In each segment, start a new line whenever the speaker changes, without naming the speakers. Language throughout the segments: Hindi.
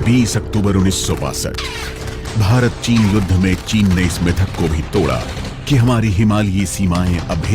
20 अक्टूबर 1962 भारत चीन युद्ध में चीन ने इस मिथक को भी तोड़ा कि हमारी हिमालयी सीमाएं अब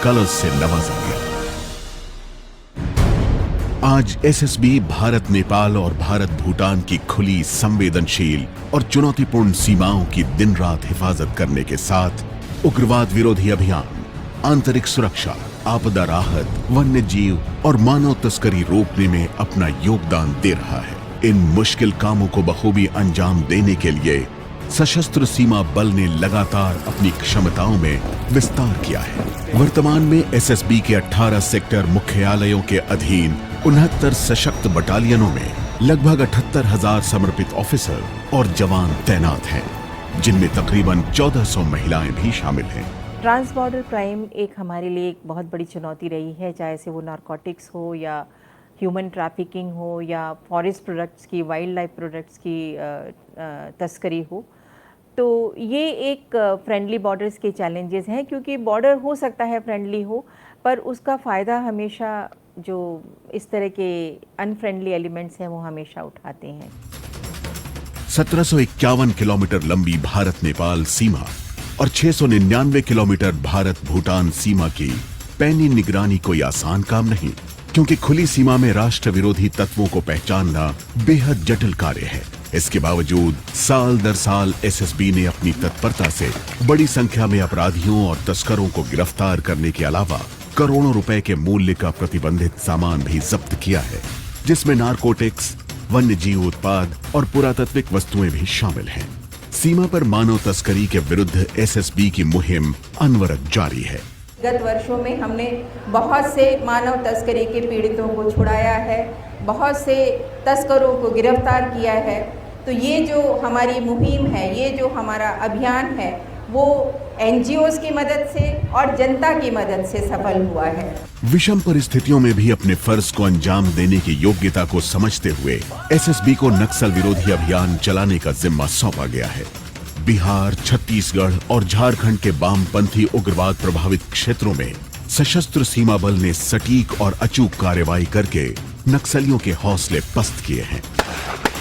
कलर्स से नवाजा गया। आज एसएसबी भारत नेपाल और भारत भूटान की खुली, संवेदनशील और चुनौतीपूर्ण सीमाओं की दिन रात हिफाजत करने के साथ उग्रवाद विरोधी अभियान, आंतरिक सुरक्षा, आपदा राहत, वन्य जीव और मानव तस्करी रोकने में अपना योगदान दे रहा है। इन मुश्किल कामों को बखूबी अंजाम देने के लिए सशस्त्र सीमा बल ने लगातार अपनी क्षमताओं में विस्तार किया है। वर्तमान में एसएसबी के 18 सेक्टर मुख्यालयों के अधीन 69 सशक्त बटालियनों में लगभग 78,000 समर्पित ऑफिसर और जवान तैनात हैं, जिनमें तकरीबन 1400 महिलाएं भी शामिल हैं।
ट्रांस बॉर्डर क्राइम एक हमारे लिए एक बहुत बड़ी चुनौती रही है, चाहे से वो नारकोटिक्स हो या ह्यूमन ट्रैफिकिंग हो या फॉरेस्ट प्रोडक्ट्स की, वाइल्ड लाइफ प्रोडक्ट्स की तस्करी हो। तो ये एक फ्रेंडली बॉर्डर्स के चैलेंजेस हैं, क्योंकि बॉर्डर हो सकता है फ्रेंडली हो, पर उसका फ़ायदा हमेशा जो इस तरह के अनफ्रेंडली एलिमेंट्स हैं वो हमेशा उठाते हैं।
1751 किलोमीटर लंबी भारत नेपाल सीमा और 699 किलोमीटर भारत भूटान सीमा की पैनी निगरानी कोई आसान काम नहीं, क्योंकि खुली सीमा में राष्ट्र विरोधी तत्वों को पहचानना बेहद जटिल कार्य है। इसके बावजूद साल दर साल एसएसबी ने अपनी तत्परता से बड़ी संख्या में अपराधियों और तस्करों को गिरफ्तार करने के अलावा करोड़ों रुपए के मूल्य का प्रतिबंधित सामान भी जब्त किया है, जिसमें नारकोटिक्स, वन्य जीव उत्पाद और पुरातात्विक वस्तुएं भी शामिल हैं। सीमा पर मानव तस्करी के विरुद्ध एसएसबी की मुहिम अनवरत जारी है।
गत वर्षों में हमने बहुत से मानव तस्करी के पीड़ितों को छुड़ाया है, बहुत से तस्करों को गिरफ्तार किया है। तो ये जो हमारी मुहिम है, ये जो हमारा अभियान है, वो एनजीओज की मदद से और जनता की मदद से सफल हुआ है।
विषम परिस्थितियों में भी अपने फर्ज को अंजाम देने की योग्यता को समझते हुए एसएसबी को नक्सल विरोधी अभियान चलाने का जिम्मा सौंपा गया है। बिहार, छत्तीसगढ़ और झारखंड के वामपंथी उग्रवाद प्रभावित क्षेत्रों में सशस्त्र सीमा बल ने सटीक और अचूक कार्रवाई करके नक्सलियों के हौसले पस्त किए हैं।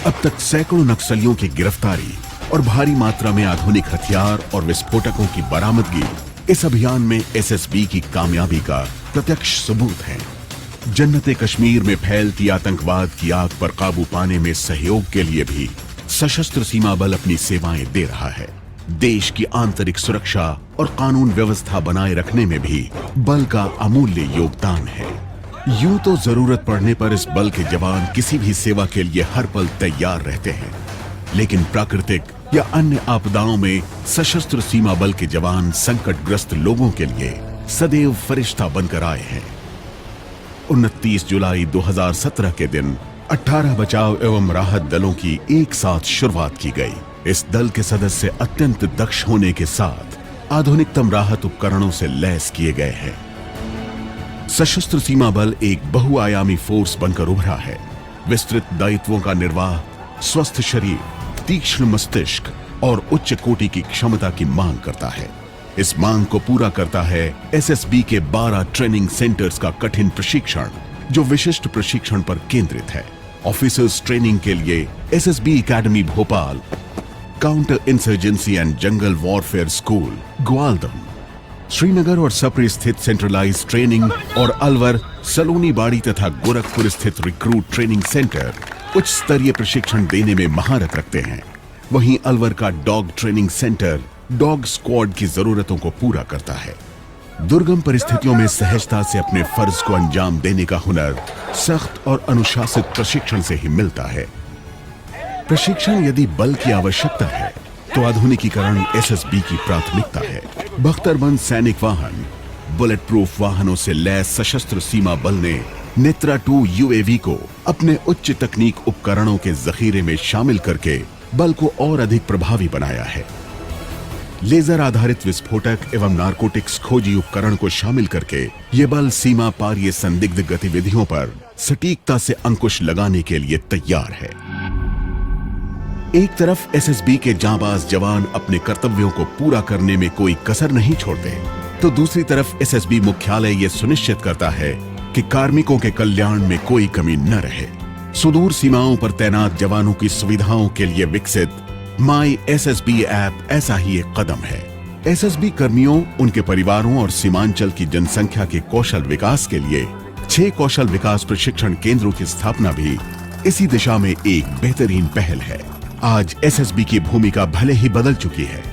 अब तक सैकड़ों नक्सलियों की गिरफ्तारी और भारी मात्रा में आधुनिक हथियार और विस्फोटकों की बरामदगी इस अभियान में एसएसबी की कामयाबी का प्रत्यक्ष सबूत है। जन्नते कश्मीर में फैलती आतंकवाद की आग पर काबू पाने में सहयोग के लिए भी सशस्त्र सीमा बल अपनी सेवाएं दे रहा है। देश की आंतरिक सुरक्षा और कानून व्यवस्था बनाए रखने में भी बल का अमूल्य योगदान है। यूं तो जरूरत पड़ने पर इस बल के जवान किसी भी सेवा के लिए हर पल तैयार रहते हैं, लेकिन प्राकृतिक या अन्य आपदाओं में सशस्त्र सीमा बल के जवान संकटग्रस्त लोगों के लिए सदैव फरिश्ता बनकर आए हैं। 29 जुलाई 2017 के दिन 18 बचाव एवं राहत दलों की एक साथ शुरुआत की गई। इस दल के सदस्य अत्यंत दक्ष होने के साथ आधुनिकतम राहत उपकरणों से लैस किए गए हैं। सशस्त्र सीमा बल एक बहुआयामी फोर्स बनकर उभरा है। विस्तृत दायित्वों का निर्वाह, स्वस्थ शरीर, तीक्ष्ण मस्तिष्क और उच्च कोटि की क्षमता की मांग करता है। इस मांग को पूरा करता है एसएसबी के 12 ट्रेनिंग सेंटर्स का कठिन प्रशिक्षण, जो विशिष्ट प्रशिक्षण पर केंद्रित है। ऑफिसर्स ट्रेनिंग के लिए SSB academy Bhopal, counter insurgency and jungle warfare school Gwaldam, Srinagar और सप्री स्थित सेंट्रलाइज ट्रेनिंग और अलवर, सलोनी बाड़ी तथा गोरखपुर स्थित रिक्रूट ट्रेनिंग सेंटर उच्च स्तरीय प्रशिक्षण देने में महारत रखते हैं। वहीं अलवर का dog training centre dog squad की जरूरतों को पूरा करता है। दुर्गम परिस्थितियों में सहजता से अपने फर्ज को अंजाम देने का हुनर सख्त और अनुशासित प्रशिक्षण से ही मिलता है। प्रशिक्षण यदि बल की आवश्यकता है तो आधुनिकीकरण एसएसबी की प्राथमिकता है। बख्तरबंद सैनिक वाहन, बुलेट प्रूफ वाहनों से लैस सशस्त्र सीमा बल ने नेत्रा 2 यूएवी को अपने उच्च तकनीक उपकरणों के जखीरे में शामिल करके बल को और अधिक प्रभावी बनाया है। लेजर आधारित विस्फोटक एवं नारकोटिक्स खोजी उपकरण को शामिल करके ये बल सीमा पार ये संदिग्ध गतिविधियों पर सटीकता से अंकुश लगाने के लिए तैयार है। एक तरफ एसएसबी के जांबाज जवान अपने कर्तव्यों को पूरा करने में कोई कसर नहीं छोड़ते, तो दूसरी तरफ एसएसबी मुख्यालय ये सुनिश्चित करता है कि कार्मिकों के कल्याण में कोई कमी न रहे। सुदूर सीमाओं पर तैनात जवानों की सुविधाओं के लिए विकसित माई एसएसबी ऐप ऐसा ही एक कदम है। एसएसबी कर्मियों, उनके परिवारों और सीमांचल की जनसंख्या के कौशल विकास के लिए 6 कौशल विकास प्रशिक्षण केंद्रों की स्थापना भी इसी दिशा में एक बेहतरीन पहल है। आज एसएसबी की भूमिका भले ही बदल चुकी है,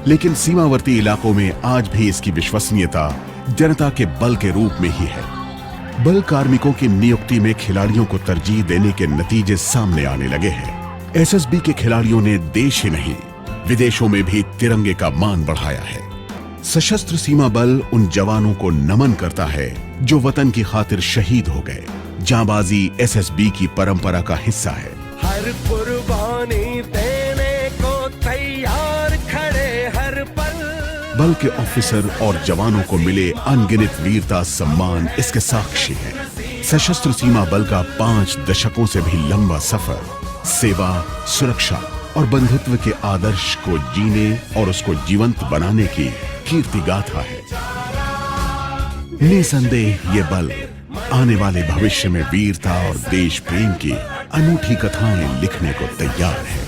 लेकिन सीमावर्ती इलाकों में आज भी इसकी विश्वसनीयता जनता के बल के रूप में ही है। बल कार्मिकों की नियुक्ति में खिलाड़ियों को तरजीह देने के नतीजे सामने आने लगे हैं। एसएसबी के खिलाड़ियों ने देश ही नहीं, विदेशों में भी तिरंगे का मान बढ़ाया है। सशस्त्र सीमा बल उन जवानों को नमन करता है जो वतन की खातिर शहीद हो गए। जांबाजी एसएसबी की परंपरा का हिस्सा है।
हर कुर्बानी देने को तैयार खड़े हर पल।
बल के ऑफिसर और जवानों को मिले अनगिनत वीरता सम्मान इसके साक्षी है। सशस्त्र सीमा बल का 5 दशकों से भी लंबा सफर सेवा, सुरक्षा और बंधुत्व के आदर्श को जीने और उसको जीवंत बनाने की कीर्ति गाथा है। निसंदेह ये बल आने वाले भविष्य में वीरता और देश प्रेम की अनूठी कथाएं लिखने को तैयार है।